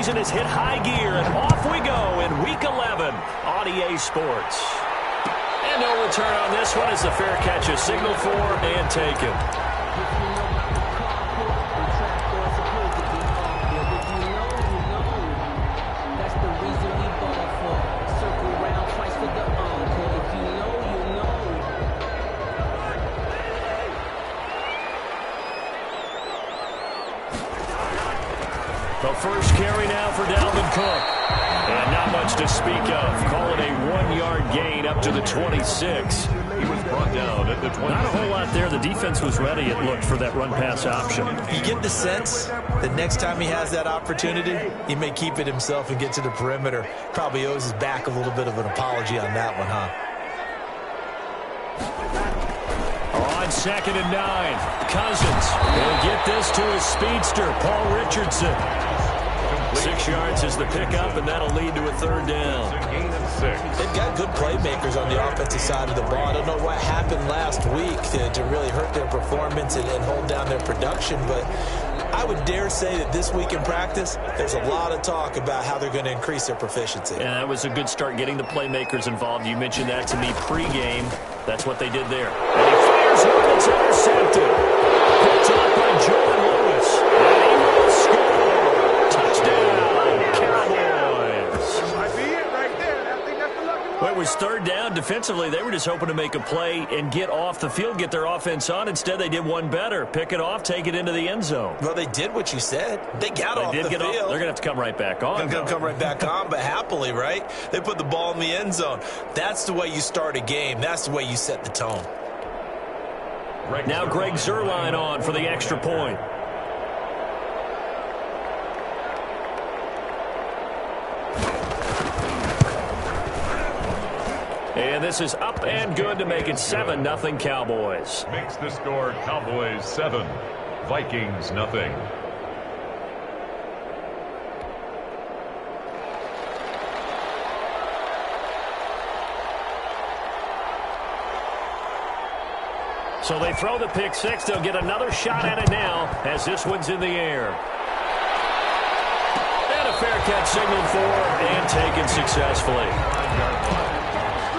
engine has hit high gear, and off we go in Week 11 on EA Sports. And no return on this one as the fair catch is signaled for and taken. The first carry now for Dalvin Cook. And not much to speak of. Call it a 1-yard gain up to the 26. He was brought down at the 26. Not a whole lot there. The defense was ready, it looked, for that run-pass option. You get the sense that next time he has that opportunity, he may keep it himself and get to the perimeter. Probably owes his back a little bit of an apology on that one, huh? On 2nd and 9, Cousins will get this to his speedster, Paul Richardson. 6 yards is the pickup, and that'll lead to a 3rd down. They've got good playmakers on the offensive side of the ball. I don't know what happened last week to really hurt their performance and hold down their production, but I would dare say that this week in practice, there's a lot of talk about how they're going to increase their proficiency. And that was a good start getting the playmakers involved. You mentioned that to me pregame. That's what they did there. And he fires one. It's intercepted. Picked off by Jordan Lewis. And he will score. Touchdown, Cowboys. Might be it right there. I think that's the lucky one. Well, it was 3rd down. Defensively, they were just hoping to make a play and get off the field, get their offense on. Instead, they did one better. Pick it off, take it into the end zone. Well, they did what you said. They got off the field. They're going to have to come right back on. They're going to come right back on, but happily, right? They put the ball in the end zone. That's the way you start a game. That's the way you set the tone. Now Greg Zuerlein on for the extra point. And this is up and good to make it 7-0 Cowboys. Makes the score Cowboys 7, Vikings nothing. So they throw the pick six. They'll get another shot at it now as this one's in the air. And a fair catch signaled for and taken successfully.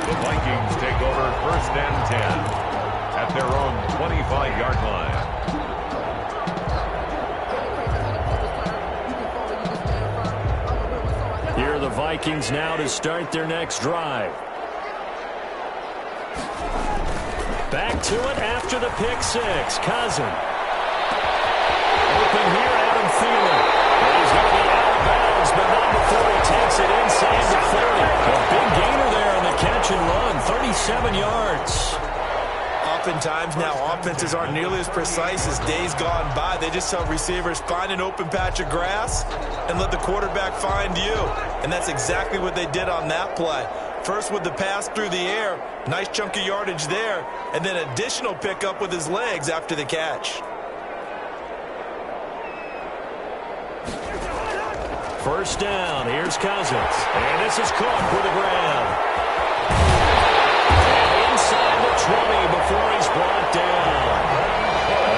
The Vikings take over 1st and 10 at their own 25-yard line. Here are the Vikings now to start their next drive. Back to it after the pick six. Cousin. Open here, Adam Thielen. He's going to be out of bounds, but not before he takes it inside the 30. A big gainer there on the catch and run, 37 yards. Oftentimes now offenses aren't nearly as precise as days gone by. They just tell receivers, find an open patch of grass and let the quarterback find you. And that's exactly what they did on that play. First with the pass through the air, nice chunk of yardage there, and then additional pickup with his legs after the catch. First down, here's Cousins. And this is Cook with the grab. And inside the 20 before he's brought down.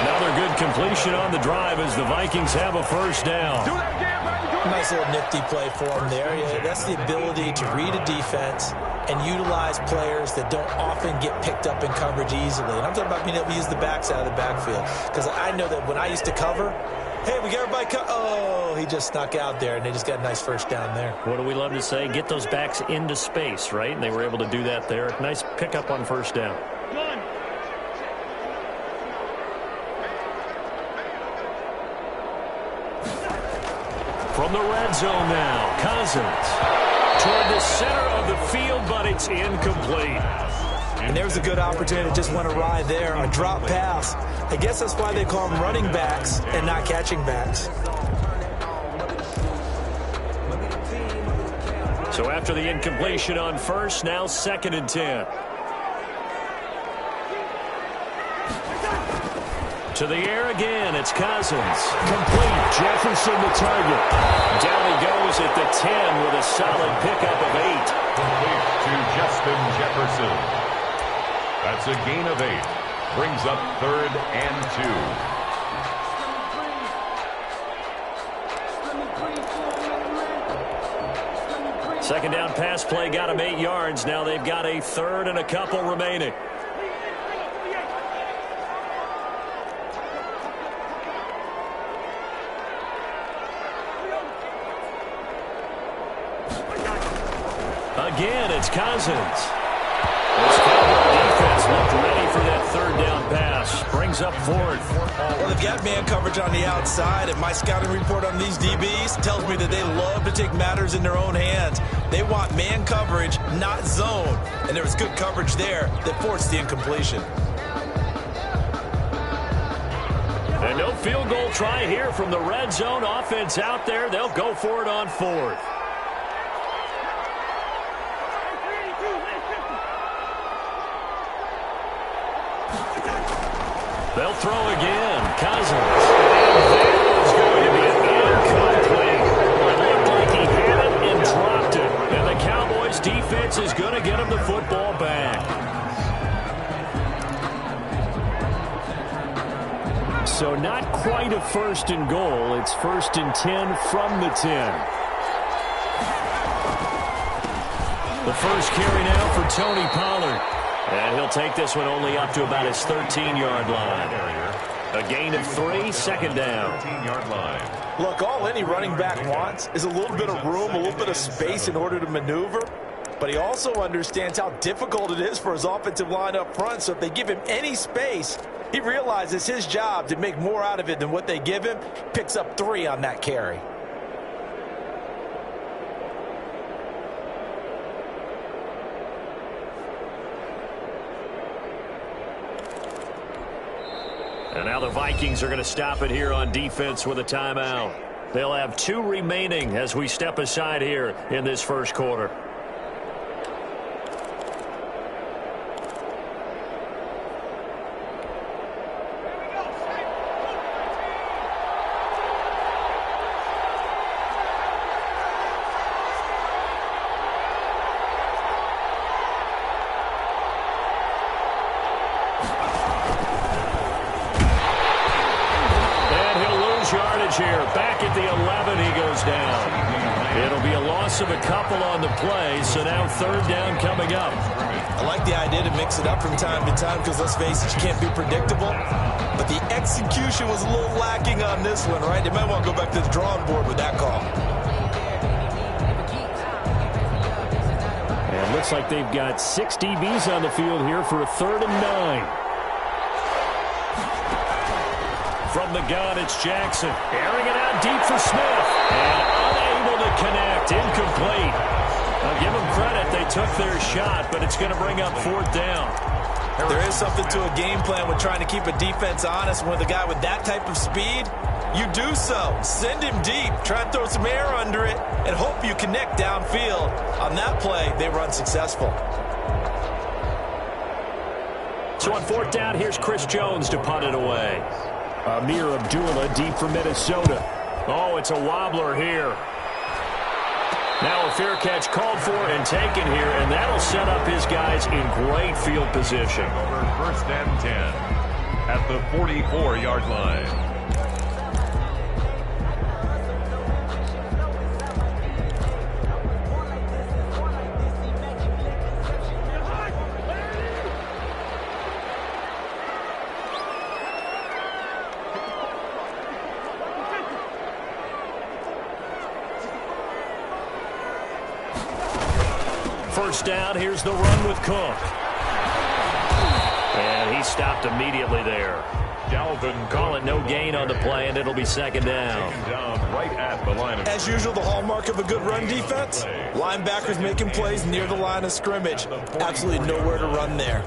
Another good completion on the drive as the Vikings have a first down. Nice little nifty play for him there. Yeah, that's the ability to read a defense and utilize players that don't often get picked up in coverage easily. And I'm talking about being able to use the backs out of the backfield. Because I know that when I used to cover, hey, we got everybody oh, he just snuck out there, and they just got a nice first down there. What do we love to say? Get those backs into space, right? And they were able to do that there. Nice pickup on first down. From the red zone now, Cousins toward the center of the field, but it's incomplete. And there's a good opportunity to just want to ride there, a drop pass. I guess that's why they call them running backs and not catching backs. So after the incompletion on first, now 2nd and 10. To the air again, it's Cousins. Complete, Jefferson the target. Down he goes at the 10 with a solid pickup of 8. Complete to Justin Jefferson. That's a gain of 8. Brings up 3rd and 2. Second down pass play got them 8 yards. Now they've got a third and a couple remaining. Again, it's Cousins. This Cowboy defense looked ready for that third down pass. Brings up fourth. Well, they've got man coverage on the outside, and my scouting report on these DBs tells me that they love to take matters in their own hands. They want man coverage, not zone. And there was good coverage there that forced the incompletion. And no field goal try here from the red zone. Offense out there. They'll go for it on fourth. They'll throw again. Cousins. And that is going to be incomplete. It looked like he had it and dropped it. And the Cowboys defense is going to get him the football back. So not quite a first and goal. It's 1st and 10 from the 10. The first carry now for Tony Pollard. And he'll take this one only up to about his 13-yard line. A gain of 3, second down. 13-yard line. Look, all any running back wants is a little bit of room, a little bit of space in order to maneuver. But he also understands how difficult it is for his offensive line up front. So if they give him any space, he realizes his job to make more out of it than what they give him. Picks up 3 on that carry. And now the Vikings are going to stop it here on defense with a timeout. They'll have 2 remaining as we step aside here in this first quarter. Here. Back at the 11, he goes down. It'll be a loss of a couple on the play, so now third down coming up. I like the idea to mix it up from time to time because, let's face it, you can't be predictable. But the execution was a little lacking on this one, right? They might want to go back to the drawing board with that call. And it looks like they've got 6 DBs on the field here for a 3rd and 9. From the gun, it's Jackson. Airing it out deep for Smith. And unable to connect. Incomplete. I'll give them credit. They took their shot, but it's going to bring up 4th down. There is something to a game plan with trying to keep a defense honest. With a guy with that type of speed, you do so. Send him deep. Try and throw some air under it and hope you connect downfield. On that play, they run successful. So on 4th down, here's Chris Jones to punt it away. Amir Abdullah deep for Minnesota. Oh, it's a wobbler here. Now a fair catch called for and taken here, and that'll set up his guys in great field position. Over 1st and 10 at the 44-yard line. First down, here's the run with Cook. And he stopped immediately there. Call it no gain on the play, and it'll be 2nd down. Right at the line of As usual, the hallmark of a good run defense, linebackers making plays near the line of scrimmage. Absolutely nowhere to run there.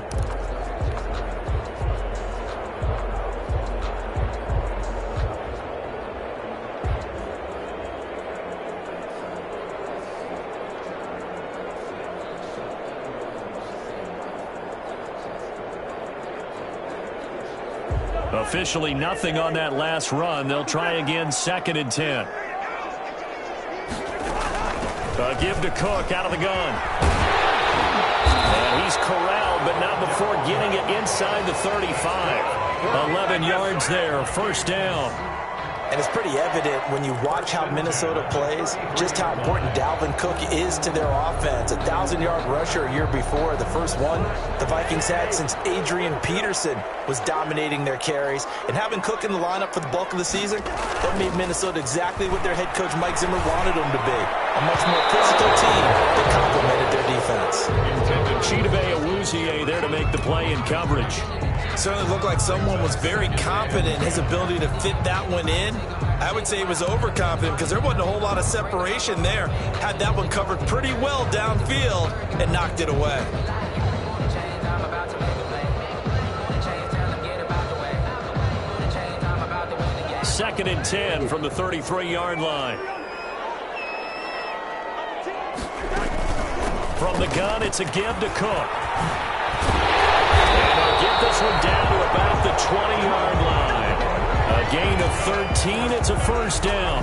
Officially nothing on that last run. They'll try again, 2nd and 10. Give to Cook out of the gun. And he's corralled, but not before getting it inside the 35. 11 yards there, 1st down. And it's pretty evident when you watch how Minnesota plays, just how important Dalvin Cook is to their offense. A 1,000-yard rusher a year before, the first one the Vikings had since Adrian Peterson was dominating their carries. And having Cook in the lineup for the bulk of the season, that made Minnesota exactly what their head coach Mike Zimmer wanted them to be. A much more physical team that complemented their defense. Chidobe Awuzie there to make the play in coverage. Certainly looked like someone was very confident in his ability to fit that one in. I would say he was overconfident because there wasn't a whole lot of separation there. Had that one covered pretty well downfield and knocked it away. Second and 10 from the 33-yard line. From the gun, it's a give to Cook. And they'll get this one down to about the 20-yard line. A gain of 13. It's a first down.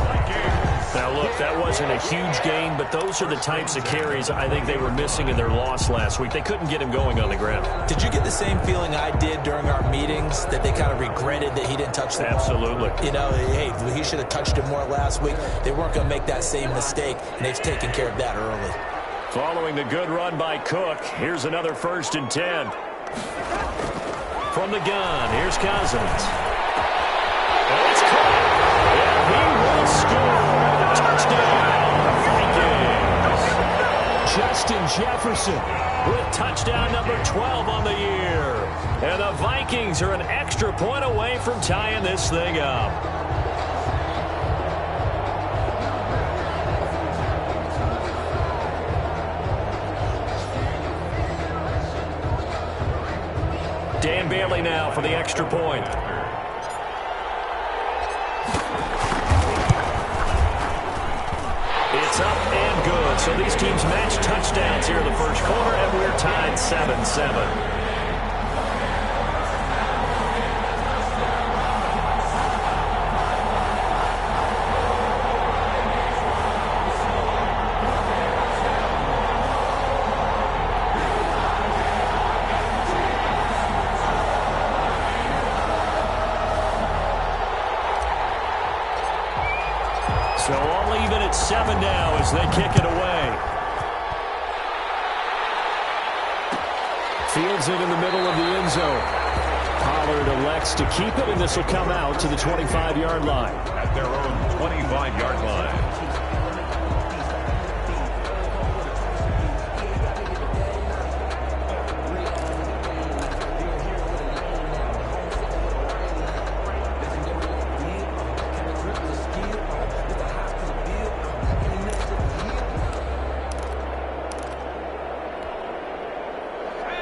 Now, look, that wasn't a huge gain, but those are the types of carries I think they were missing in their loss last week. They couldn't get him going on the ground. Did you get the same feeling I did during our meetings, that they kind of regretted that he didn't touch the ball? Absolutely. You know, hey, he should have touched it more last week. They weren't going to make that same mistake, and they've taken care of that early. Following the good run by Cook, here's another first and 10. From the gun, here's Cousins. And it's caught. And he will score. Touchdown, Vikings. Justin Jefferson with touchdown number 12 on the year. And the Vikings are an extra point away from tying this thing up. Dan Bailey now for the extra point. It's up and good. So these teams match touchdowns here in the first quarter, and we're tied 7-7. So all even at 7 now as they kick it away. Fields it in the middle of the end zone. Pollard elects to keep it, and this will come out to the 25-yard line. At their own 25-yard line.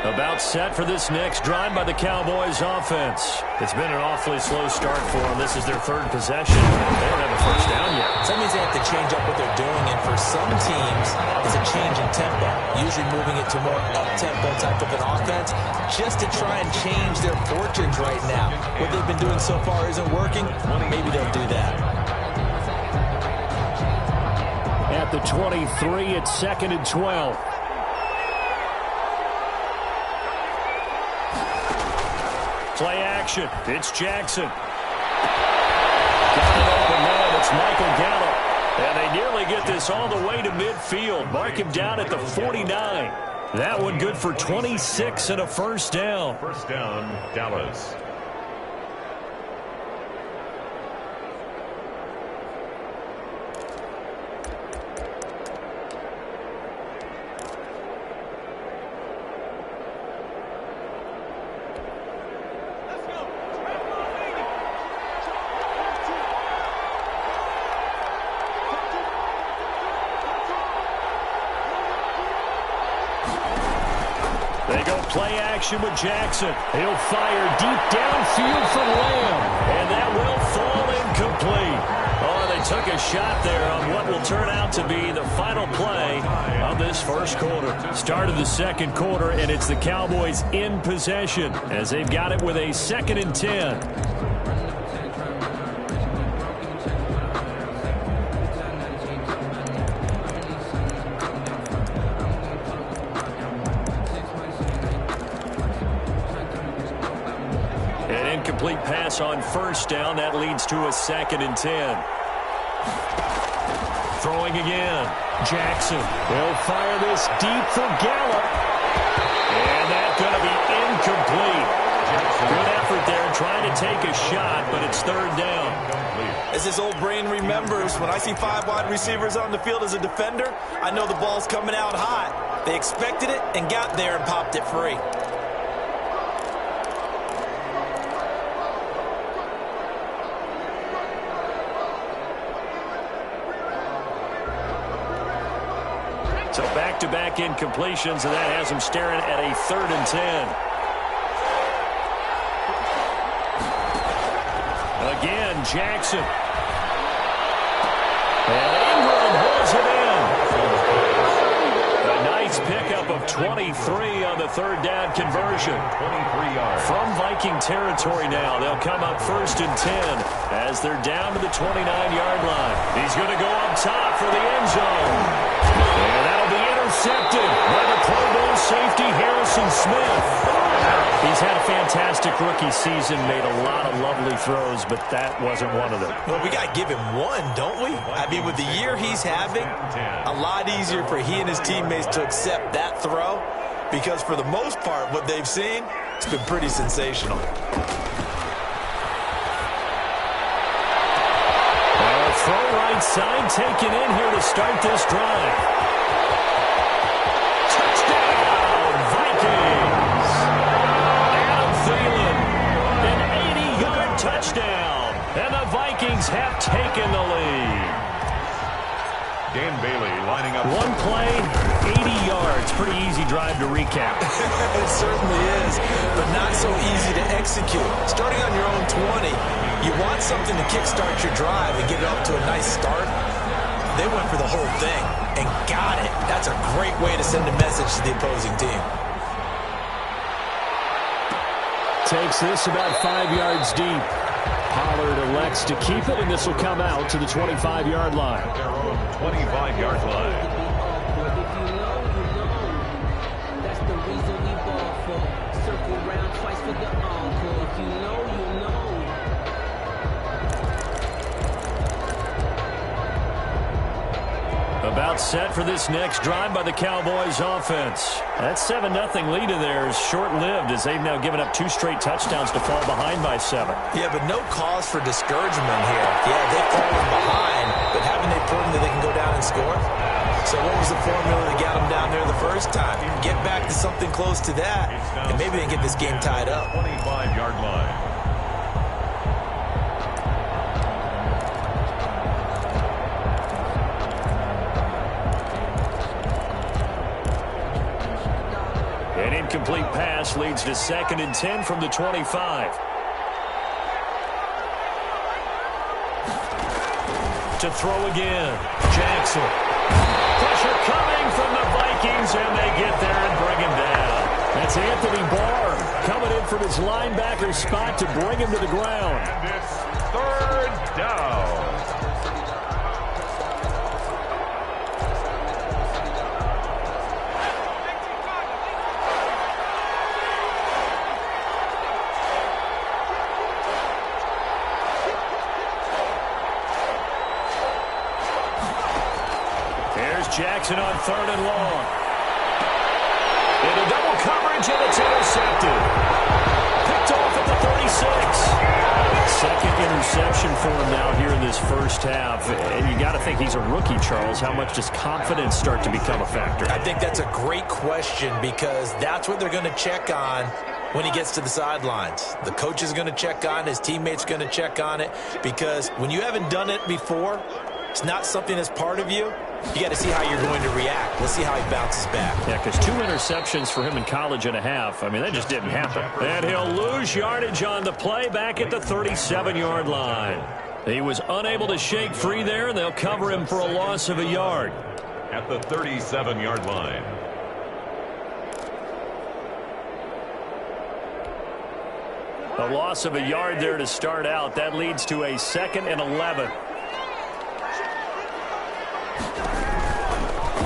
About set for this next drive by the Cowboys offense. It's been an awfully slow start for them. This is their third possession. They don't have a first down yet. So that means they have to change up what they're doing, and for some teams, it's a change in tempo, usually moving it to more up-tempo type of an offense, just to try and change their fortunes right now. What they've been doing so far isn't working. Maybe they'll do that. At the 23, it's 2nd and 12. Play action. It's Jackson. Got an open man. It's Michael Gallup. And they nearly get this all the way to midfield. Mark him down at the 49. That one good for 26 and a first down. First down, Dallas. They go play action with Jackson. He'll fire deep downfield for Lamb. And that will fall incomplete. Oh, they took a shot there on what will turn out to be the final play of this first quarter. Start of the second quarter, and it's the Cowboys in possession as they've got it with a 2nd and 10. incomplete pass on first down. That leads to a 2nd and 10. Throwing again. Jackson will fire this deep for Gallup. And that's going to be incomplete. Good effort there trying to take a shot, but it's 3rd down. As his old brain remembers, when I see 5 wide receivers on the field as a defender, I know the ball's coming out hot. They expected it and got there and popped it free. So back-to-back incompletions, and that has him staring at a 3rd and 10. Again, Jackson. And Ingram holds it in. A nice pickup of 23 on the 3rd down conversion. 23 yards. From Viking territory now, they'll come up 1st and 10 as they're down to the 29-yard line. He's going to go up top for the end zone. And that'll be intercepted by the Pro Bowl safety Harrison Smith. He's had a fantastic rookie season, made a lot of lovely throws, but that wasn't one of them. Well, we got to give him one, don't we? I mean, with the year he's having, a lot easier for he and his teammates to accept that throw because for the most part, what they've seen, it's been pretty sensational. Well, throw right side taken in here to start this drive. Touchdown, Vikings! An 80-yard touchdown, and the Vikings have taken the lead. Dan Bailey lining up. One play, 80 yards. Pretty easy drive to recap. It certainly is, but not so easy to execute. Starting on your own 20, you want something to kickstart your drive and get it off to a nice start. They went for the whole thing and got it. That's a great way to send a message to the opposing team. Takes this about 5 yards deep. Pollard elects to keep it, and this will come out to the 25-yard line. Their own 25-yard line. That's the reason we ball for. Circle round twice for the encore. If you know, you know. About set for this next drive by the Cowboys offense. That 7-0 lead of theirs short-lived as they've now given up 2 straight touchdowns to fall behind by 7. Yeah, but no cause for discouragement here. Yeah, they've fallen behind, but haven't they proven that they can go down and score? So what was the formula that got them down there the first time? Get back to something close to that, and maybe they can get this game tied up. 25-yard line. An incomplete pass leads to 2nd and 10 from the 25. To throw again. Jackson. Pressure coming from the Vikings, and they get there and bring him down. That's Anthony Barr coming in from his linebacker spot to bring him to the ground. And it's 3rd down. Jackson on 3rd and long. Into double coverage, and it's intercepted. Picked off at the 36. 2nd interception for him now here in this first half. And you got to think he's a rookie, Charles. How much does confidence start to become a factor? I think that's a great question because that's what they're going to check on when he gets to the sidelines. The coach is going to check on it. His teammates going to check on it because when you haven't done it before, it's not something that's part of you. You got to see how you're going to react. Let's see how he bounces back. Yeah, because 2 interceptions for him in college and a half. I mean, that just didn't happen. And he'll lose yardage on the play back at the 37-yard line. He was unable to shake free there, and they'll cover him for a loss of a yard. At the 37-yard line. A loss of a yard there to start out. That leads to a 2nd and 11.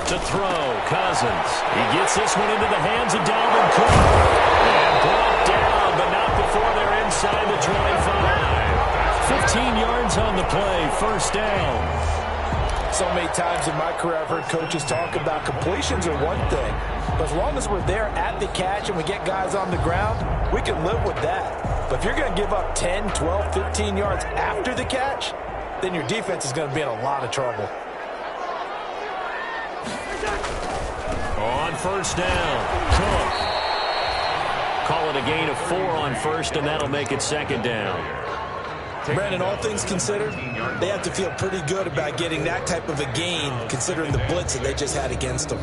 To throw, Cousins. He gets this one into the hands of Dalvin Cook. And brought down, but not before they're inside the 25. 15 yards on the play, first down. So many times in my career I've heard coaches talk about completions are one thing, but as long as we're there at the catch and we get guys on the ground, we can live with that. But if you're going to give up 10, 12, 15 yards after the catch, then your defense is going to be in a lot of trouble. On first down, Cook. Call it a gain of 4 on first, and that'll make it second down. Brandon, all things considered, they have to feel pretty good about getting that type of a gain, considering the blitz that they just had against them.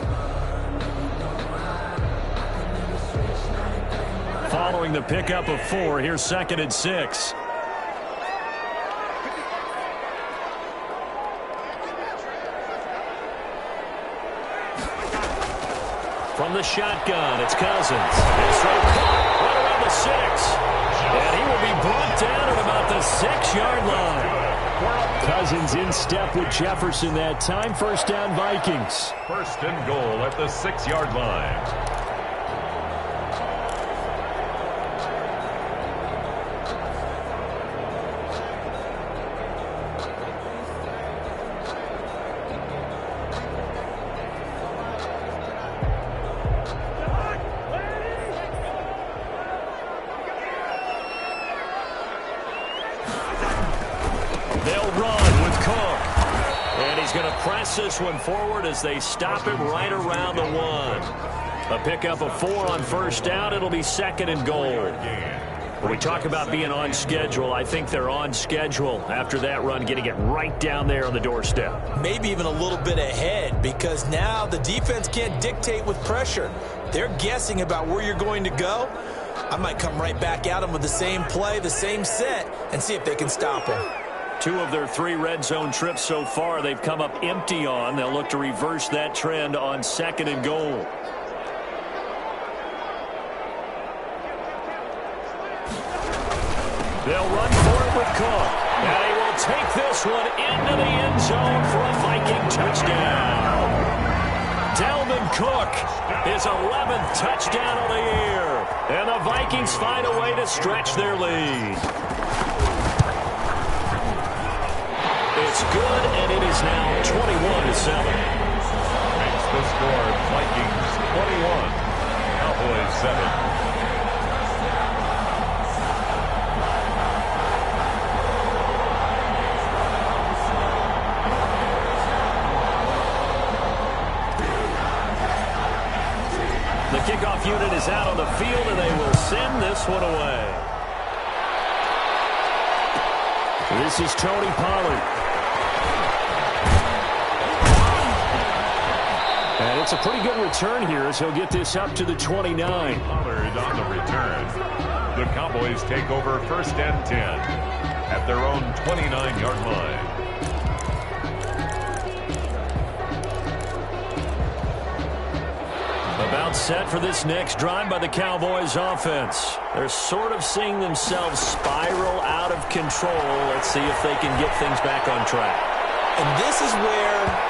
Following the pickup of 4, here's 2nd and 6. From the shotgun, it's Cousins. It's right around the 6. And he will be brought down at about the 6-yard line. Cousins in step with Jefferson that time. First down, Vikings. First and goal at the 6-yard line. This one forward as they stop him right around the 1. A pickup of 4 on first down. It'll be 2nd and goal. When we talk about being on schedule, I think they're on schedule after that run, getting it right down there on the doorstep. Maybe even a little bit ahead, because now the defense can't dictate with pressure. They're guessing about where you're going to go. I might come right back at them with the same play, the same set, and see if they can stop them. 2 of their 3 red zone trips so far, they've come up empty on. They'll look to reverse that trend on 2nd and goal. They'll run for it with Cook. And he will take this one into the end zone for a Viking touchdown. Dalvin Cook, his 11th touchdown of the year. And the Vikings find a way to stretch their lead. It's good, and it is now 21-7. Makes the score Vikings 21, Cowboys 7. The kickoff unit is out on the field, and they will send this one away. This is Tony Pollard. And it's a pretty good return here as he'll get this up to the 29. Pollard on the return. The Cowboys take over 1st and 10 at their own 29-yard line. About set for this next drive by the Cowboys offense. They're sort of seeing themselves spiral out of control. Let's see if they can get things back on track. And this is where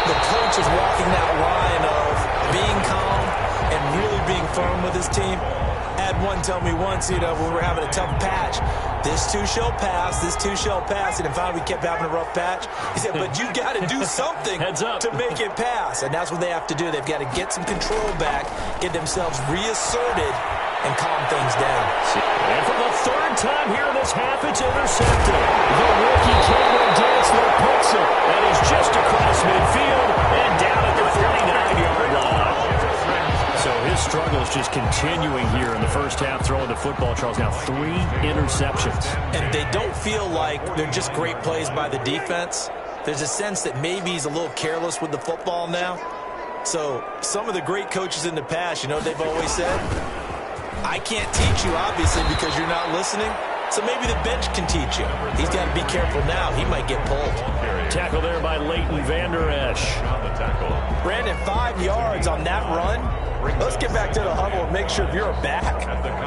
the coach is walking that line of being calm and really being firm with his team. I had one tell me once, when we were having a tough patch, this too shall pass, this too shall pass. And finally we kept having a rough patch. He said, but you got to do something to make it pass. And that's what they have to do. They've got to get some control back, get themselves reasserted, and calm things down. And for the 3rd time here in this half, it's intercepted. The rookie Cameron Dantzler picks it, and he's just across midfield and down at the 49-yard line. So his struggle is just continuing here in the first half, throwing the football. Charles, now 3 interceptions. And they don't feel like they're just great plays by the defense. There's a sense that maybe he's a little careless with the football now. So some of the great coaches in the past, they've always said, I can't teach you, obviously, because you're not listening. So maybe the bench can teach you. He's got to be careful now. He might get pulled. Tackle there by Leighton Vander Esch. Brandon, 5 yards on that run. Let's get back to the huddle and make sure if you're back,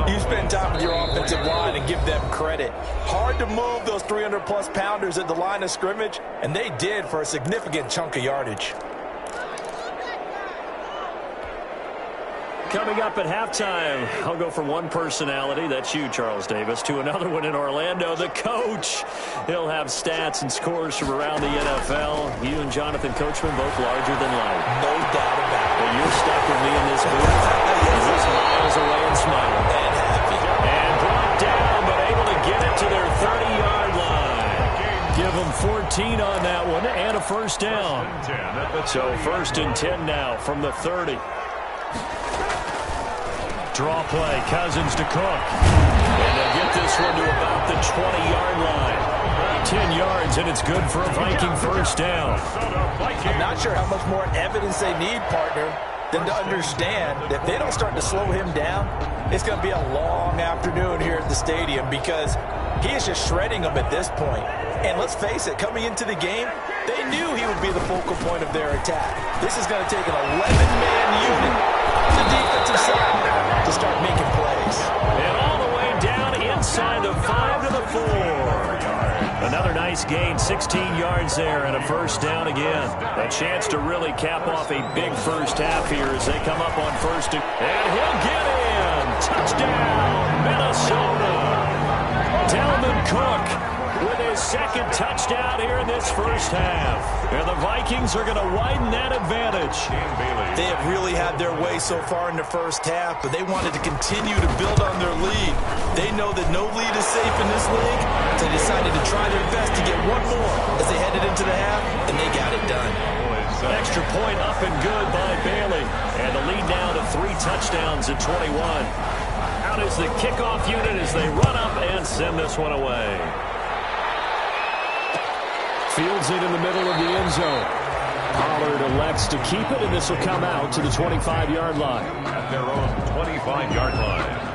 you spend time with your offensive line and give them credit. Hard to move those 300-plus pounders at the line of scrimmage, and they did for a significant chunk of yardage. Coming up at halftime, I'll go from one personality, that's you, Charles Davis, to another one in Orlando, the coach. He'll have stats and scores from around the NFL. You and Jonathan Coachman both larger than life. No doubt about it. But you're stuck with me in this booth. He's miles away and smiling. And happy. And brought down, but able to get it to their 30-yard line. Give them 14 on that one and a first down. So first and 10 now from the 30. Draw play, Cousins to Cook. And they'll get this one to about the 20-yard line. 10 yards, and it's good for a Viking first down. I'm not sure how much more evidence they need, partner, than to understand that if they don't start to slow him down, it's going to be a long afternoon here at the stadium because he is just shredding them at this point. And let's face it, coming into the game, they knew he would be the focal point of their attack. This is going to take an 11-man unit on the defensive side to start making plays. And all the way down inside the 5 to the 4. Another nice gain, 16 yards there and a first down again. A chance to really cap off a big first half here as they come up on first. And he'll get in. Touchdown, Minnesota. Dalvin Cook with his second touchdown here in this first half. And the Vikings are going to widen that advantage. They have really had their way so far in the first half, but they wanted to continue to build on their lead. They know that no lead is safe in this league, so they decided to try their best to get one more as they headed into the half, and they got it done. Extra point up and good by Bailey. And the lead now to 3 touchdowns at 21. Out is the kickoff unit as they run up and send this one away. Fields it in the middle of the end zone. Pollard elects to keep it, and this will come out to the 25-yard line. At their own 25-yard line.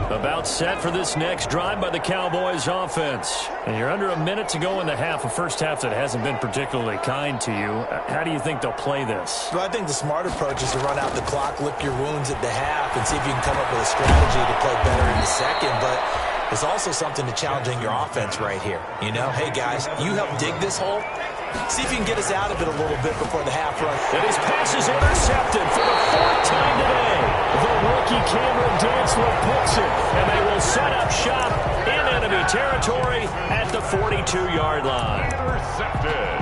About set for this next drive by the Cowboys offense. And you're under a minute to go in the half, a first half that hasn't been particularly kind to you. How do you think they'll play this? Well, I think the smart approach is to run out the clock, lick your wounds at the half, and see if you can come up with a strategy to play better in the second. But there's also something to challenging your offense right here. You know, hey, guys, you help dig this hole. See if you can get us out of it a little bit before the half run. And his pass is intercepted for the 4th time today. The rookie Cameron Dantzler picks it, and they will set up shop in enemy territory at the 42-yard line. Intercepted.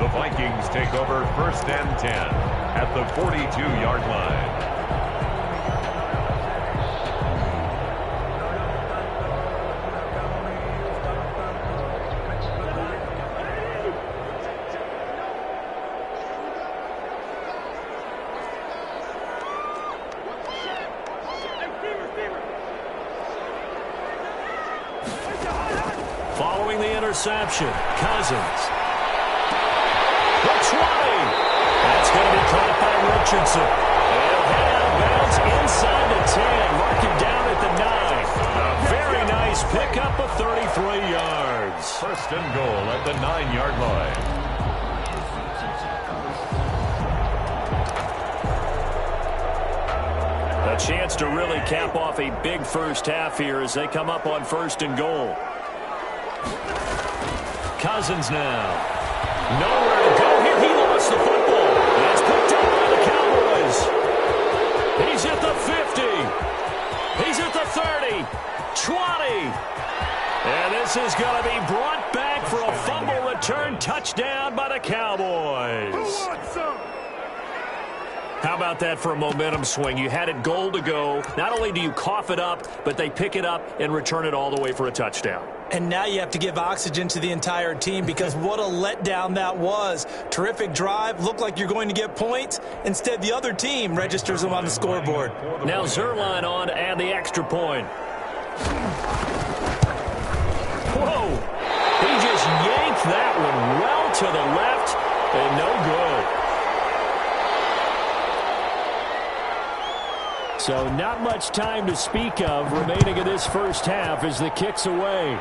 The Vikings take over first and 10 at the 42-yard line. Following the interception, Cousins. The 20. That's going to be caught by Richardson. They'll head out of bounds inside the 10. Mark him down at the 9. A very nice pickup of 33 yards. First and goal at the 9-yard line. A chance to really cap off a big first half here as they come up on first and goal. Cousins now. Nowhere to go here. He lost the football. It's picked up by the Cowboys. He's at the 50. He's at the 30. 20. And this is going to be brought back for a fumble return touchdown by the Cowboys. Who wants some? How about that for a momentum swing? You had it goal to go. Not only do you cough it up, but they pick it up and return it all the way for a touchdown. And now you have to give oxygen to the entire team because what a letdown that was. Terrific drive. Looked like you're going to get points. Instead, the other team registers them on the scoreboard. Now Zerline on to add the extra point. Whoa. He just yanked that one well to the left and no good. So not much time to speak of remaining in this first half as the kick's away. Made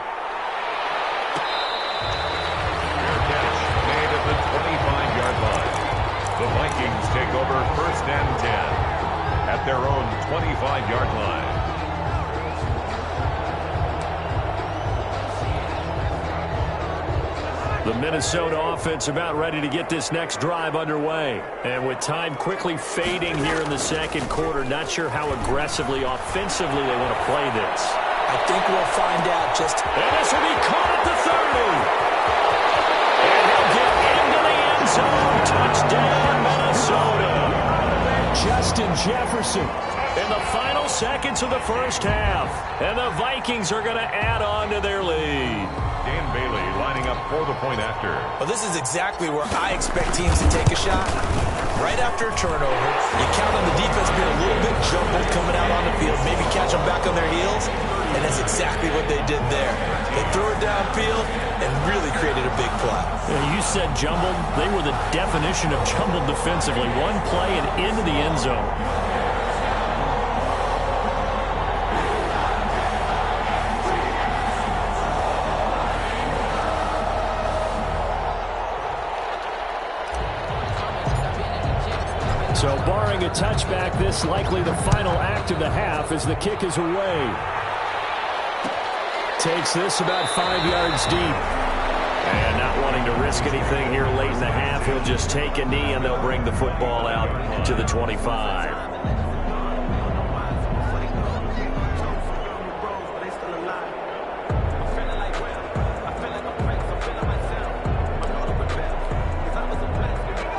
at the 25-yard line. The Vikings take over first and 10 at their own 25-yard line. The Minnesota offense about ready to get this next drive underway. And with time quickly fading here in the second quarter, not sure how aggressively, offensively they want to play this. I think we'll find out just... And this will be caught at the 30. And he'll get into the end zone. Touchdown, Minnesota. Justin Jefferson in the final seconds of the first half. And the Vikings are going to add on to their lead. Dan Bailey lining up for the point after. Well, this is exactly where I expect teams to take a shot. Right after a turnover, you count on the defense being a little bit jumbled coming out on the field, maybe catch them back on their heels, and that's exactly what they did there. They threw it downfield and really created a big play. You said jumbled. They were the definition of jumbled defensively. One play and into the end zone. So barring a touchback, this likely the final act of the half as the kick is away. Takes this about 5 yards deep. And not wanting to risk anything here late in the half, he'll just take a knee and they'll bring the football out to the 25.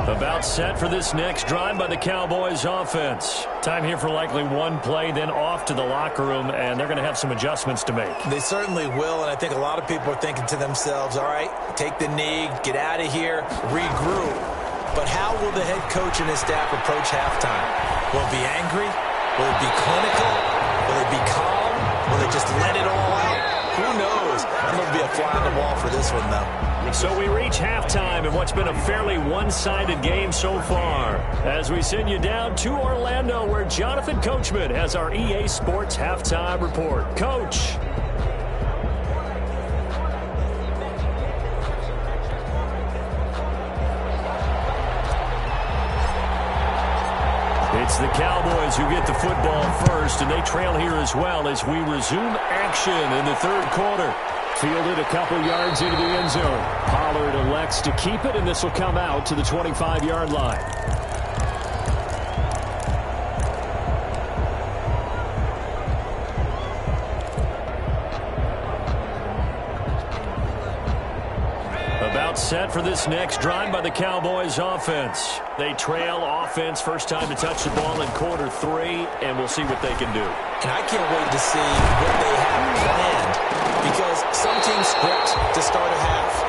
About set for this next drive by the Cowboys offense. Time here for likely one play, then off to the locker room, and they're going to have some adjustments to make. They certainly will, and I think a lot of people are thinking to themselves, all right, take the knee, get out of here, regroup. But how will the head coach and his staff approach halftime? Will it be angry? Will it be clinical? Will it be calm? Will they just let it all out? Who knows? I'm going to be a fly on the wall for this one, though. So we reach halftime in what's been a fairly one-sided game so far. As we send you down to Orlando, where Jonathan Coachman has our EA Sports halftime report. Coach. It's the Cowboys who get the football first, and they trail here as well as we resume action in the third quarter. Fielded a couple yards into the end zone. Pollard elects to keep it, and this will come out to the 25-yard line. About set for this next drive by the Cowboys offense. They trail offense, first time to touch the ball in quarter three, and we'll see what they can do. And I can't wait to see what they have planned, because some teams script to start a half.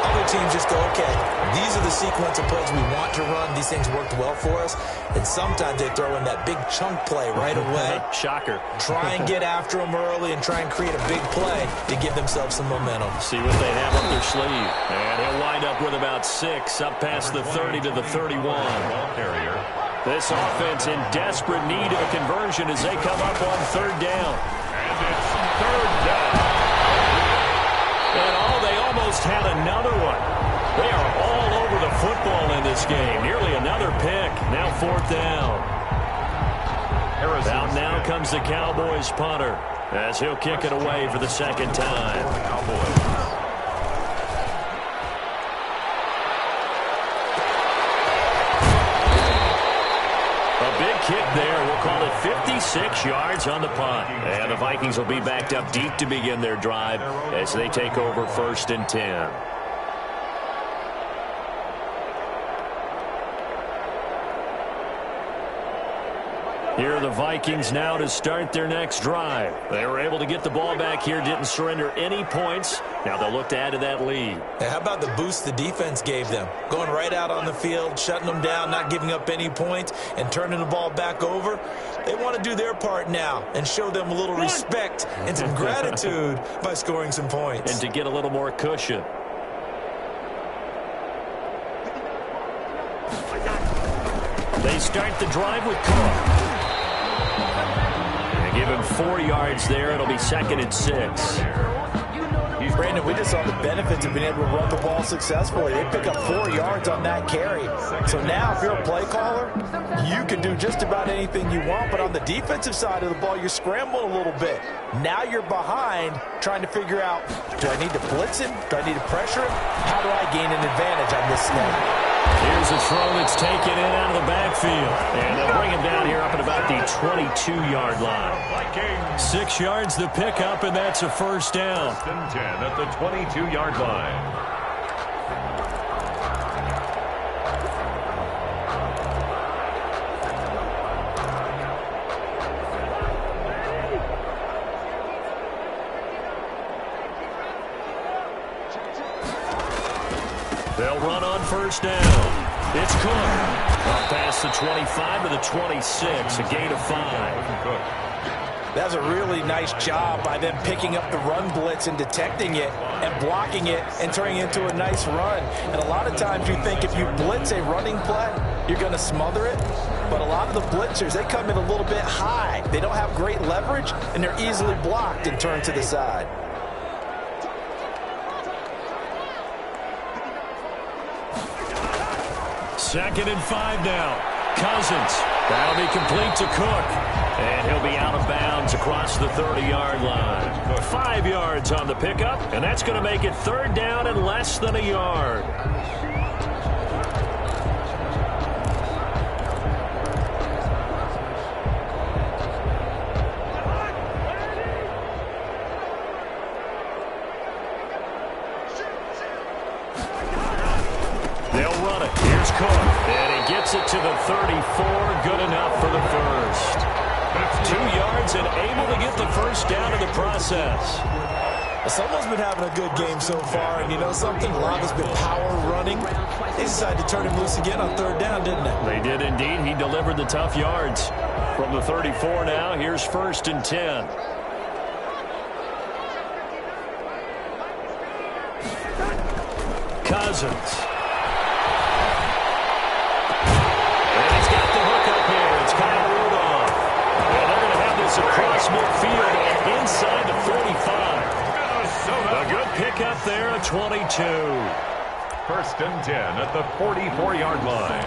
Other teams just go, okay, these are the sequence of plays we want to run. These things worked well for us. And sometimes they throw in that big chunk play right away. Shocker. Try and get after them early and try and create a big play to give themselves some momentum. See what they have up their sleeve. And he'll wind up with about 6 up past the 30 to the 31. Ball carrier. This offense in desperate need of a conversion as they come up on third down. And it's third down. And they almost had another one. They are all over the football in this game. Nearly another pick. Now fourth down. Out now comes the Cowboys punter as he'll kick it away for the second time. A big kick there. We'll call it 56 yards on the punt. And the Vikings will be backed up deep to begin their drive as they take over first and 10. Here are the Vikings now to start their next drive. They were able to get the ball back here, didn't surrender any points. Now they'll look to add to that lead. Hey, how about the boost the defense gave them? Going right out on the field, shutting them down, not giving up any points, and turning the ball back over. They want to do their part now and show them a little respect and some gratitude by scoring some points. And to get a little more cushion. They start the drive with Cook. 4 yards there. It'll be 2nd and 6. Brandon, we just saw the benefits of being able to run the ball successfully. They pick up 4 yards on that carry. So now, if you're a play caller, you can do just about anything you want. But on the defensive side of the ball, you're scrambling a little bit. Now you're behind, trying to figure out, do I need to blitz him? Do I need to pressure him? How do I gain an advantage on this snap? Here's a throw that's taken in out of the backfield. And they'll bring him down here up at about the 22-yard line. 6 yards the pickup, and that's a first down. 1st and 10 at the 22-yard line. They'll run on first down. It's Cook. Up past the 25 to the 26, a gain of 5. That's a really nice job by them picking up the run blitz and detecting it and blocking it and turning it into a nice run. And a lot of times you think if you blitz a running play, you're going to smother it. But a lot of the blitzers, they come in a little bit high. They don't have great leverage, and they're easily blocked and turned to the side. Second and 5 now. Cousins. That'll be complete to Cook. And he'll be out of bounds across the 30-yard line. 5 yards on the pickup, and that's going to make it 3rd down and less than a yard. They'll run it. Here's Cook. And he gets it to the 34. Good enough for the first. 2 yards and able to get the first down in the process. Someone's been having a good game so far, and you know something? A lot has been power running. They decided to turn him loose again on 3rd down, didn't they? They did indeed. He delivered the tough yards. From the 34 now, here's 1st and 10. Cousins. Across midfield and inside the 45. A good pickup there at 22. 1st and 10 at the 44-yard line.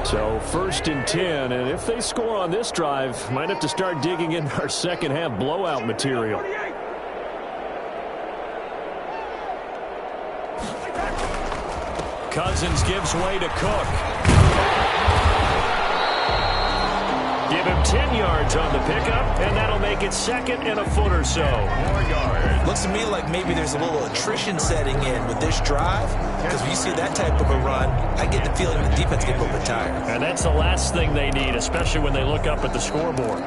So 1st and 10, and if they score on this drive, might have to start digging in our second half blowout material. Cousins gives way to Cook. Give him 10 yards on the pickup, and that'll make it 2nd and a foot or so. 4 yards. Looks to me like maybe there's a little attrition setting in with this drive, because when you see that type of a run, I get the feeling the defense gets a little bit tired. And that's the last thing they need, especially when they look up at the scoreboard.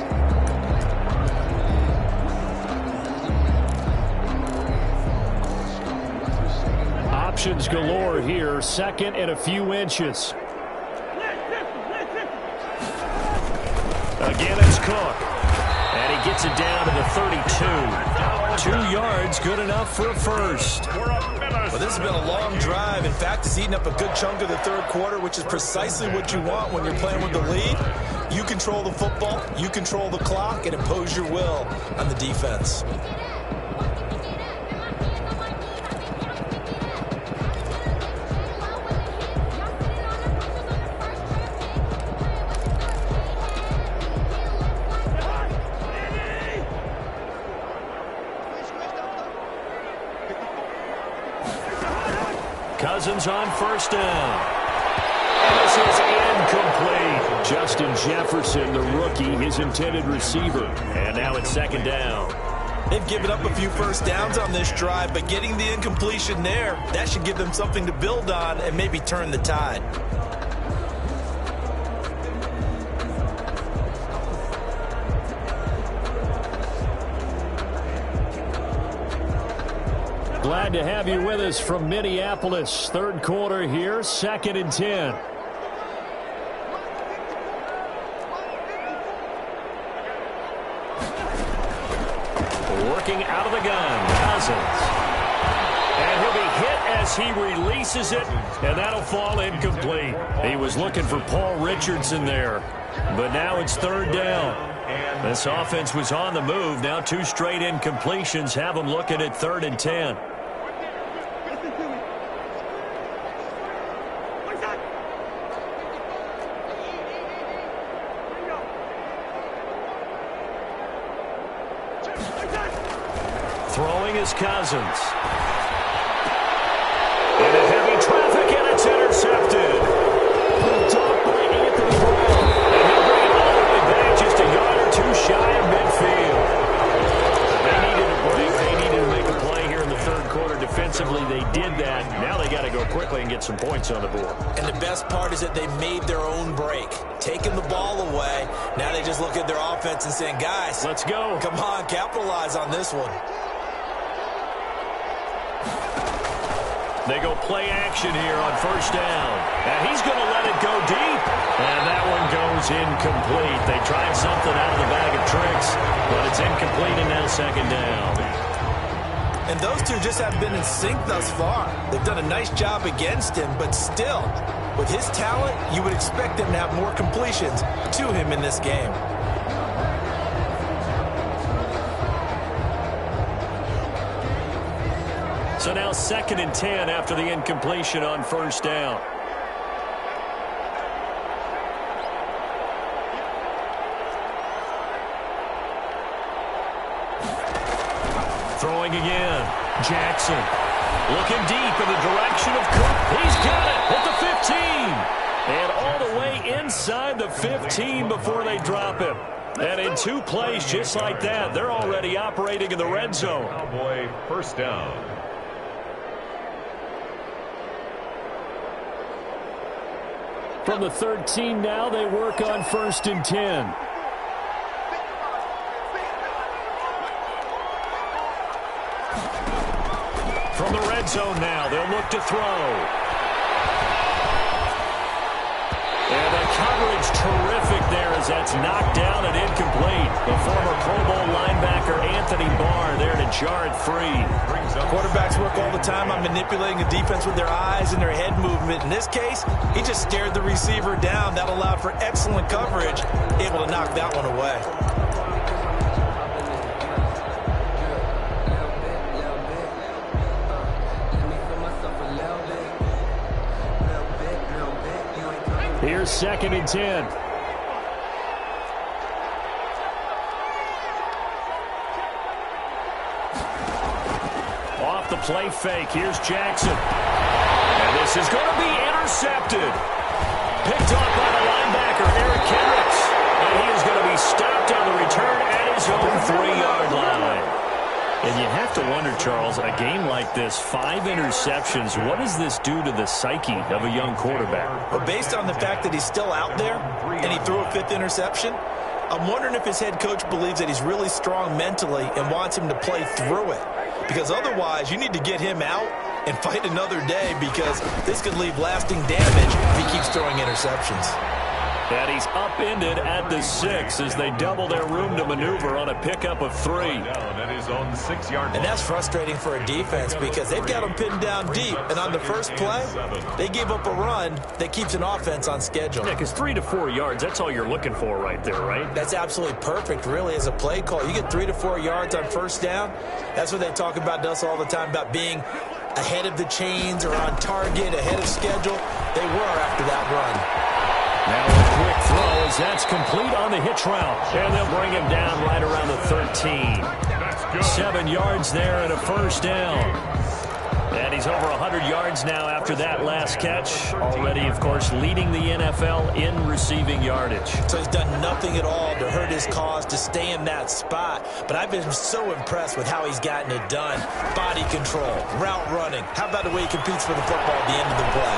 Options galore here. 2nd and a few inches. Again, it's Cook. And he gets it down to the 32. 2 yards, good enough for a first. Well, this has been a long drive. In fact, it's eaten up a good chunk of the 3rd quarter, which is precisely what you want when you're playing with the lead. You control the football, you control the clock, and impose your will on the defense. Cousins on 1st down. And this is incomplete. Justin Jefferson, the rookie, his intended receiver. And now it's 2nd down. They've given up a few first downs on this drive, but getting the incompletion there, that should give them something to build on and maybe turn the tide. Glad to have you with us from Minneapolis. 3rd quarter here, 2nd and 10. Working out of the gun, Cousins. And he'll be hit as he releases it, and that'll fall incomplete. He was looking for Paul Richardson there, but now it's third down. This offense was on the move. Now 2 straight incompletions have them looking at 3rd and 10. Throwing is Cousins. Into heavy traffic, and it's intercepted. Pulled off by Anthony Brown. And he'll bring it all the way back, just a yard or 2 shy of midfield. They needed a break. They needed to make a play here in the 3rd quarter. Defensively, they did that. Now they got to go quickly and get some points on the board. And the best part is that they made their own break. Taking the ball away. Now they just look at their offense and saying, guys, let's go. Come on, capitalize on this one. They go play action here on 1st down. And he's going to let it go deep. And that one goes incomplete. They tried something out of the bag of tricks, but it's incomplete and now 2nd down. And those two just haven't been in sync thus far. They've done a nice job against him, but still, with his talent, you would expect them to have more completions to him in this game. So now 2nd and 10 after the incompletion on 1st down. Throwing again. Jackson looking deep in the direction of Cook. He's got it at the 15. And all the way inside the 15 before they drop him. And in 2 plays just like that, they're already operating in the red zone. Cowboy 1st down. From the 13 now, they work on 1st and 10. From the red zone now, they'll look to throw. And the coverage terrific there as that's knocked down and incomplete. The former Pro Bowl linebacker Anthony Barr there to jar it free. Quarterbacks work all the time on manipulating the defense with their eyes and their head movement. In this case, he just stared the receiver down. That allowed for excellent coverage, able to knock that one away. Here's 2nd and 10. Off the play fake. Here's Jackson. And this is going to be intercepted. Picked off by the linebacker, Eric Kendricks. And he is going to be stopped on the return at his own 3-yard line. And you have to wonder, Charles, a game like this, 5 interceptions, what does this do to the psyche of a young quarterback? Well, based on the fact that he's still out there and he threw a 5th interception, I'm wondering if his head coach believes that he's really strong mentally and wants him to play through it. Because otherwise, you need to get him out and fight another day, because this could leave lasting damage if he keeps throwing interceptions. And he's upended at the 6 as they double their room to maneuver on a pickup of 3. And that's frustrating for a defense because they've got them pinned down deep. And on the first play, they give up a run that keeps an offense on schedule. Yeah, because 3 to 4 yards, that's all you're looking for right there, right? That's absolutely perfect, really, as a play call. You get 3 to 4 yards on 1st down. That's what they talk about to us all the time, about being ahead of the chains or on target, ahead of schedule. They were after that run. Now a quick throw as that's complete on the hitch route. And they'll bring him down right around the 13. 7 yards there and a 1st down. And he's over 100 yards now after that last catch. Already, of course, leading the NFL in receiving yardage. So he's done nothing at all to hurt his cause, to stay in that spot. But I've been so impressed with how he's gotten it done. Body control, route running. How about the way he competes for the football at the end of the play?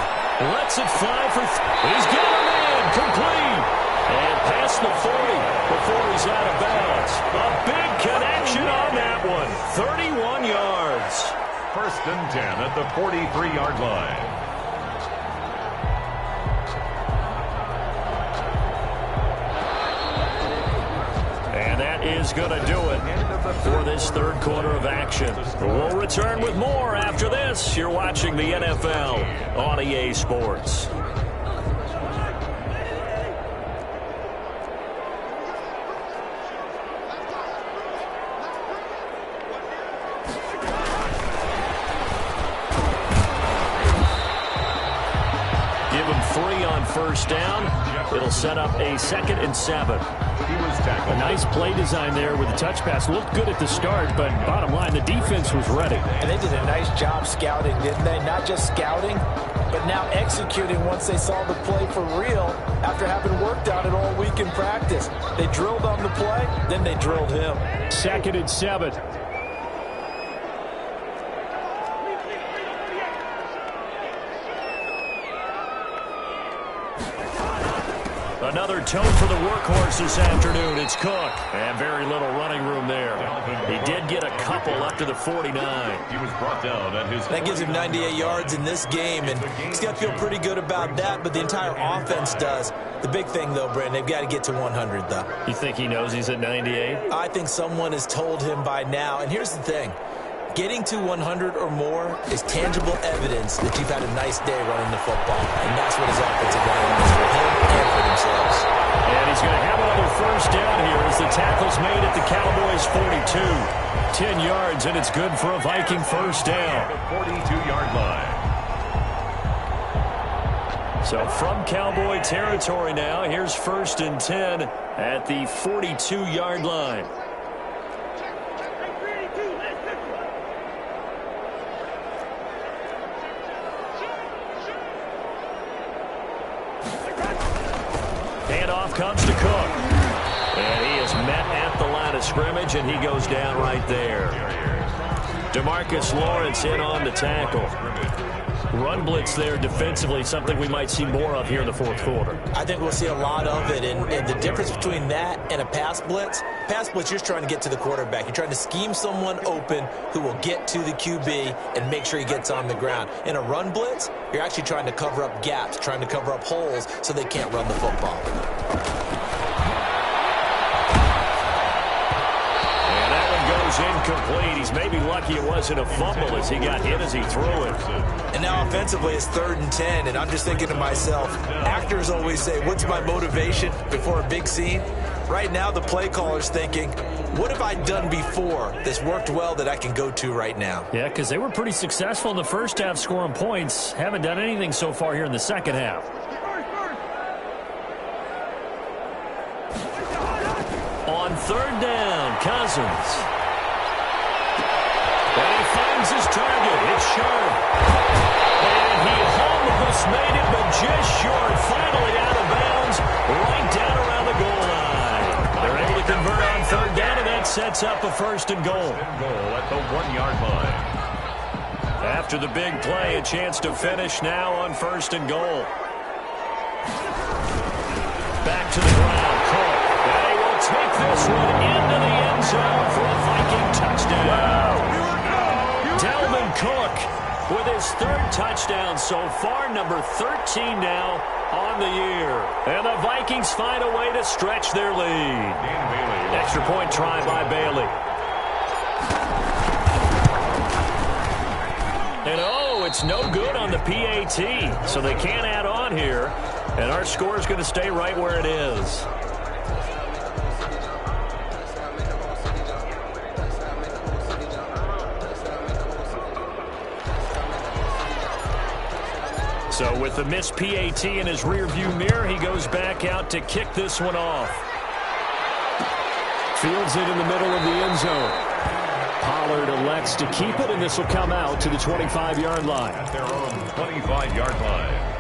Lets it fly for he's got a man complete. And past the 40 before he's out of bounds. A big connection on that one. 31 yards. 1st and 10 at the 43-yard line. And that is is going to do it for this third quarter of action. We'll return with more after this. You're watching the NFL on EA Sports. First down. It'll set up a 2nd and 7. A nice play design there with the touch pass. Looked good at the start, but bottom line, the defense was ready. And they did a nice job scouting, didn't they? Not just scouting, but now executing once they saw the play for real after having worked on it all week in practice. They drilled on the play, then they drilled him. 2nd and 7. Another tone for the workhorse this afternoon. It's Cook. And very little running room there. He did get a couple up to the 49. He was brought down at his... That gives him 98 yards in this game, and he's got to feel pretty good about that, but the entire offense does. The big thing, though, Brandon, they've got to get to 100, though. You think he knows he's at 98? I think someone has told him by now. And here's the thing. Getting to 100 or more is tangible evidence that you've had a nice day running the football. And that's what his offensive line is for him and for themselves. And he's going to have another first down here as the tackle's made at the Cowboys' 42. 10 yards, and it's good for a Viking first down. The 42-yard line. So from Cowboy territory now, here's 1st and 10 at the 42-yard line. Handoff comes to Cook. And he is met at the line of scrimmage, and he goes down right there. DeMarcus Lawrence in on the tackle. Run blitz there defensively, something we might see more of here in the fourth quarter. I think we'll see a lot of it, and the difference between that and a pass blitz, you're just trying to get to the quarterback. You're trying to scheme someone open who will get to the QB and make sure he gets on the ground. In a run blitz, you're actually trying to cover up gaps, trying to cover up holes so they can't run the football. Incomplete. He's maybe lucky it wasn't a fumble as he got hit as he threw it. And now offensively it's 3rd and 10, and I'm just thinking to myself, actors always say, what's my motivation before a big scene? Right now the play caller's thinking, what have I done before that's worked well that I can go to right now? Yeah, because they were pretty successful in the first half scoring points. Haven't done anything so far here in the second half. On 3rd down, Cousins. And he finds his target. It's Sharp. And he almost made it, but just short. Finally out of bounds, right down around the goal line. They're able to convert on 3rd down, and that sets up a 1st and goal. At the 1-yard line. After the big play, a chance to finish now on 1st and goal. Back to the ground, Cook. And he will take this one into the end zone for a Viking touchdown. Dalvin Cook with his 3rd touchdown so far, number 13 now on the year. And the Vikings find a way to stretch their lead. Extra point try by Bailey. And oh, it's no good on the PAT, so they can't add on here. And our score is going to stay right where it is. So with the missed PAT in his rearview mirror, he goes back out to kick this one off. Fields it in the middle of the end zone. Pollard elects to keep it, and this will come out to the 25-yard line. At their own 25-yard line.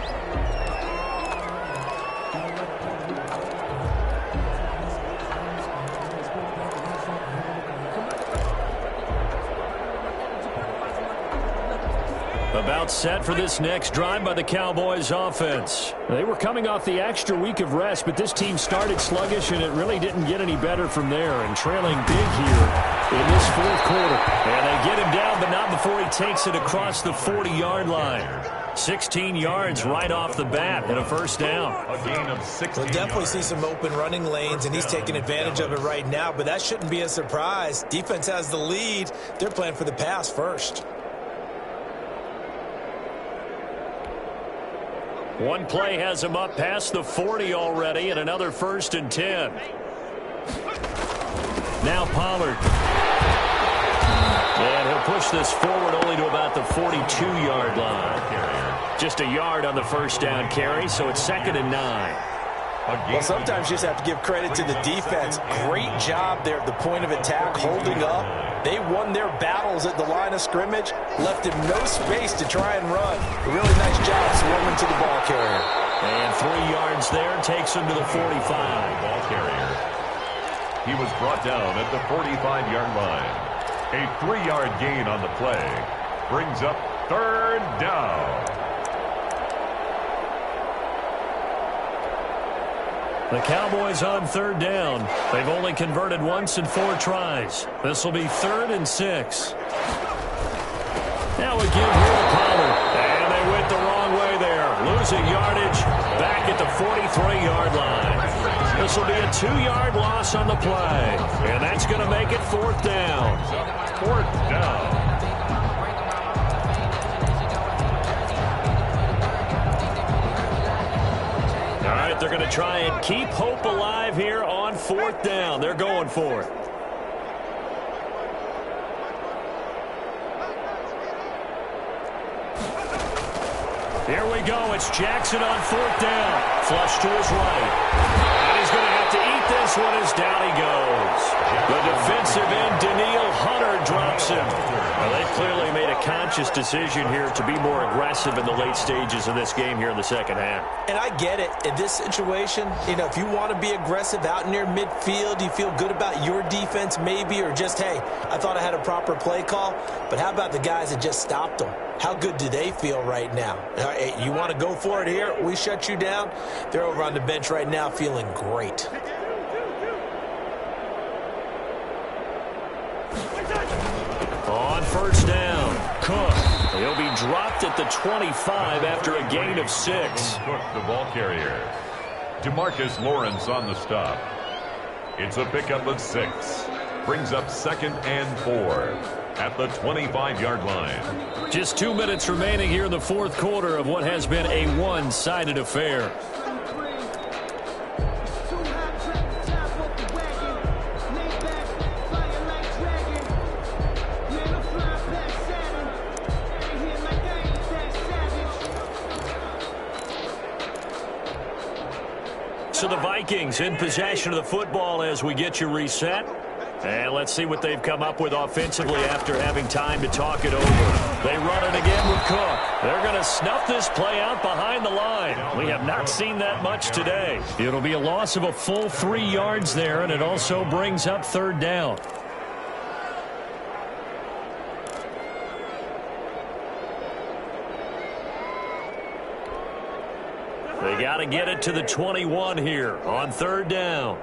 About set for this next drive by the Cowboys offense. They were coming off the extra week of rest, but this team started sluggish, and it really didn't get any better from there. And trailing big here in this fourth quarter. And they get him down, but not before he takes it across the 40-yard line. 16 yards right off the bat and a first down. A gain of 16 We'll definitely yards. see some open running lanes, and he's taking advantage of it right now, but that shouldn't be a surprise. Defense has the lead. They're playing for the pass first. One play has him up past the 40 already, and another 1st and 10. Now Pollard. And he'll push this forward only to about the 42-yard line. Just a yard on the first down carry, so it's 2nd and 9. Well, sometimes you just have to give credit to the defense. Great job there at the point of attack, holding up. They won their battles at the line of scrimmage, left him no space to try and run. A really nice job swarming to the ball carrier. And 3 yards there takes him to the 45. Ball carrier. He was brought down at the 45-yard line. A 3-yard gain on the play brings up 3rd down. The Cowboys on 3rd down. They've only converted once in 4 tries. This will be 3rd and 6. Now a give here to Pollard. And they went the wrong way there. Losing yardage back at the 43-yard line. This will be a 2-yard loss on the play. And that's going to make it 4th down. 4th down. All right, they're going to try and keep hope alive here on 4th down. They're going for it. Here we go. It's Jackson on 4th down. Flush to his right. And he's going to have to eat this one as down he goes. The defensive end, Daniil Hunter, drops him. Well, they clearly made a conscious decision here to be more aggressive in the late stages of this game here in the second half. And I get it. In this situation, you know, if you want to be aggressive out near midfield, you feel good about your defense maybe, or just, hey, I thought I had a proper play call. But how about the guys that just stopped them? How good do they feel right now? You want to go for it here? We shut you down. They're over on the bench right now feeling great. On 1st down, Cook. He'll be dropped at the 25 after a gain of 6. Cook, the ball carrier. DeMarcus Lawrence on the stop. It's a pickup of 6. Brings up 2nd and 4 at the 25-yard line. Just 2 minutes remaining here in the 4th quarter of what has been a one-sided affair. So the Vikings in possession of the football as we get you reset. And let's see what they've come up with offensively after having time to talk it over. They run it again with Cook. They're going to snuff this play out behind the line. We have not seen that much today. It'll be a loss of a full 3 yards there, and it also brings up 3rd down. They got to get it to the 21 here on 3rd down.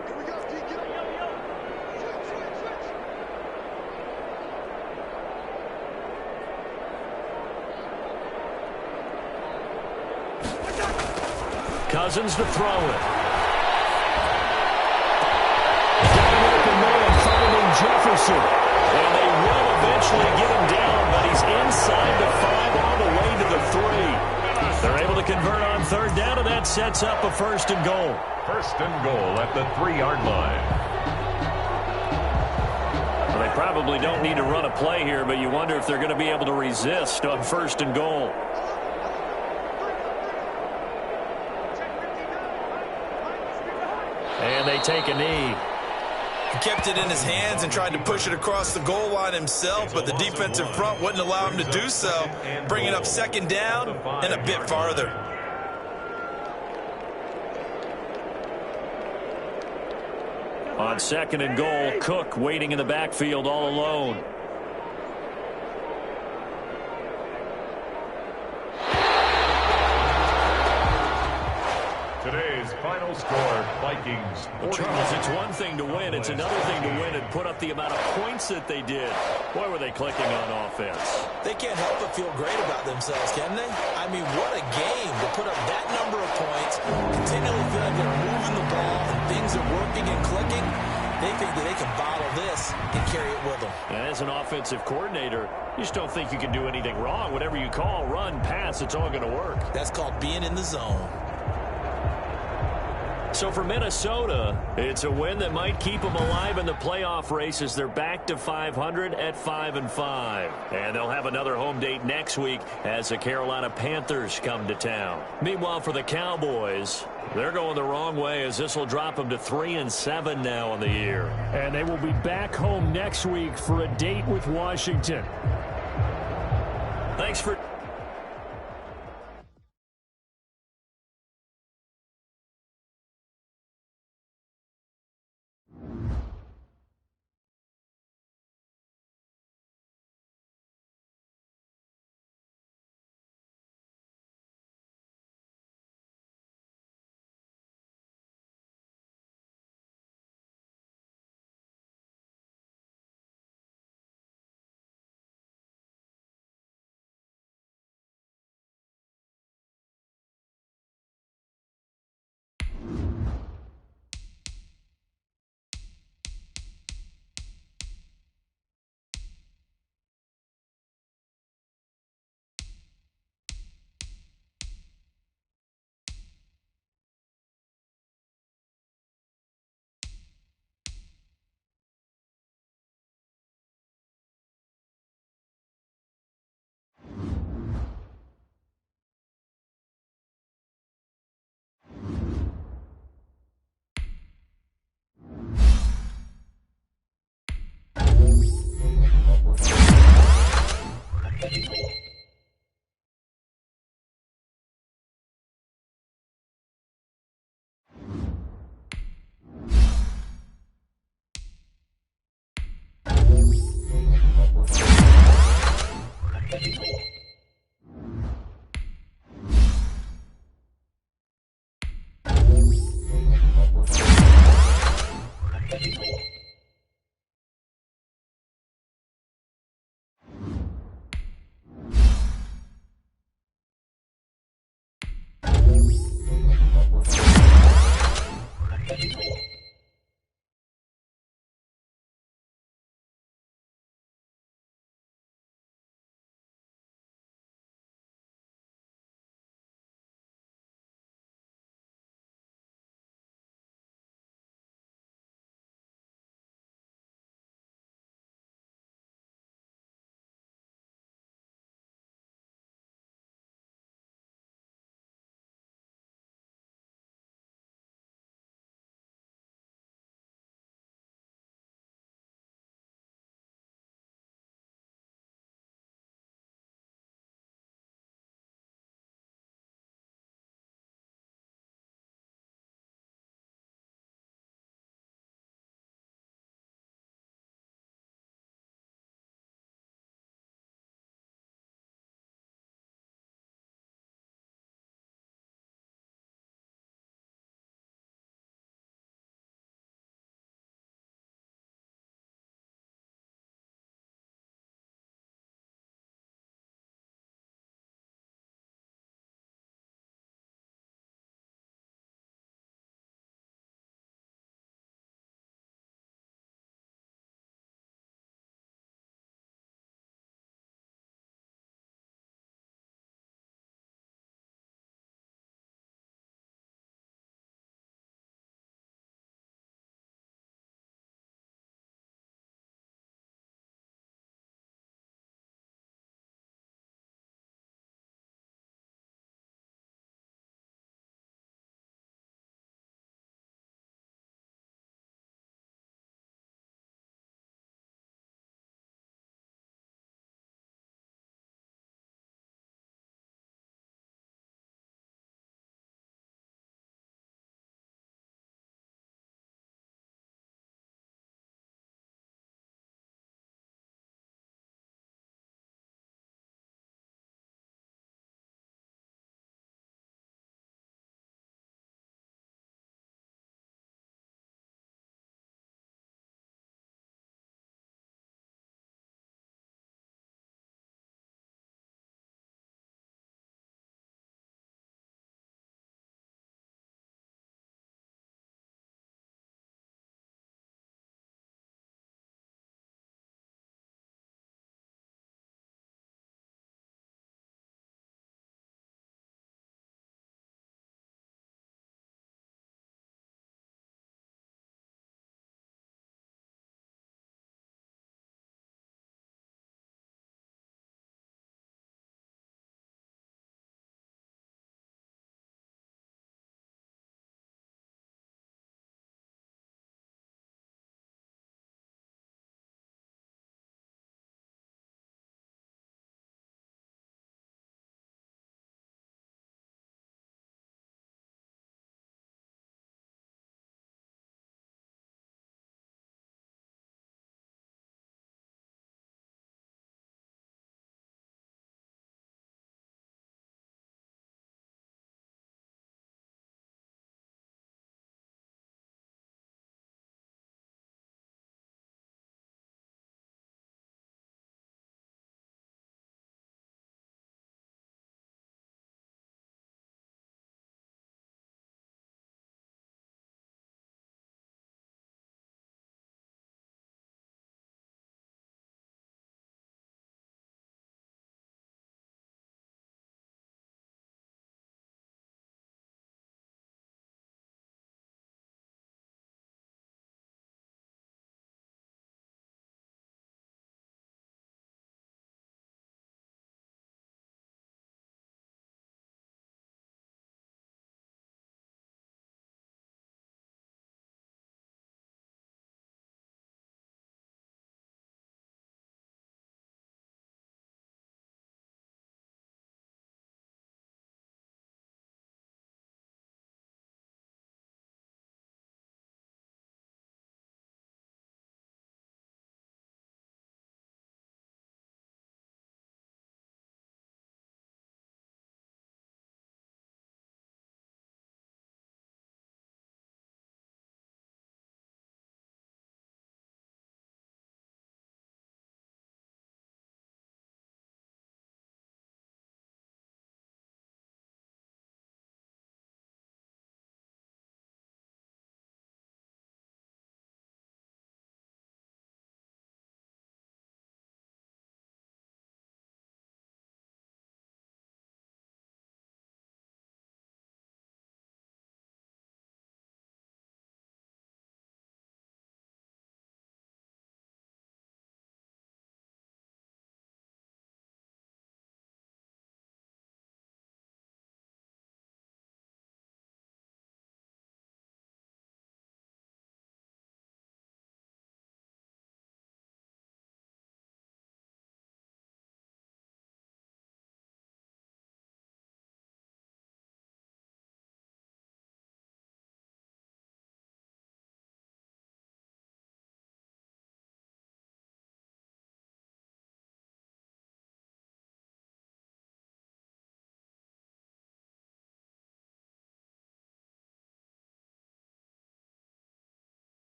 Cousins to throw it. Got an open man finding Jefferson. And they will eventually get him down, but he's inside the 5 all the way to the 3. They're able to convert on 3rd down, and that sets up a 1st and goal. 1st and goal at the 3-yard line. Well, they probably don't need to run a play here, but you wonder if they're going to be able to resist on 1st and goal. And they take a knee. He kept it in his hands and tried to push it across the goal line himself, but the defensive front wouldn't allow him to do so, bringing up 2nd down and a bit farther. On 2nd and goal, Cook waiting in the backfield all alone. Today's final score, Vikings Vikings 40. Charles, it's one thing to win. It's another thing to win and put up the amount of points that they did. Boy, were they clicking on offense. They can't help but feel great about themselves, can they? I mean, what a game to put up that number of points, continually feel like they're moving the ball and things are working and clicking. They think that they can bottle this and carry it with them. And as an offensive coordinator, you just don't think you can do anything wrong. Whatever you call, run, pass, it's all going to work. That's called being in the zone. So for Minnesota, it's a win that might keep them alive in the playoff race as they're back to 500 at 5-5. And they'll have another home date next week as the Carolina Panthers come to town. Meanwhile, for the Cowboys, they're going the wrong way as this will drop them to 3-7 now on the year. And they will be back home next week for a date with Washington. Thanks for...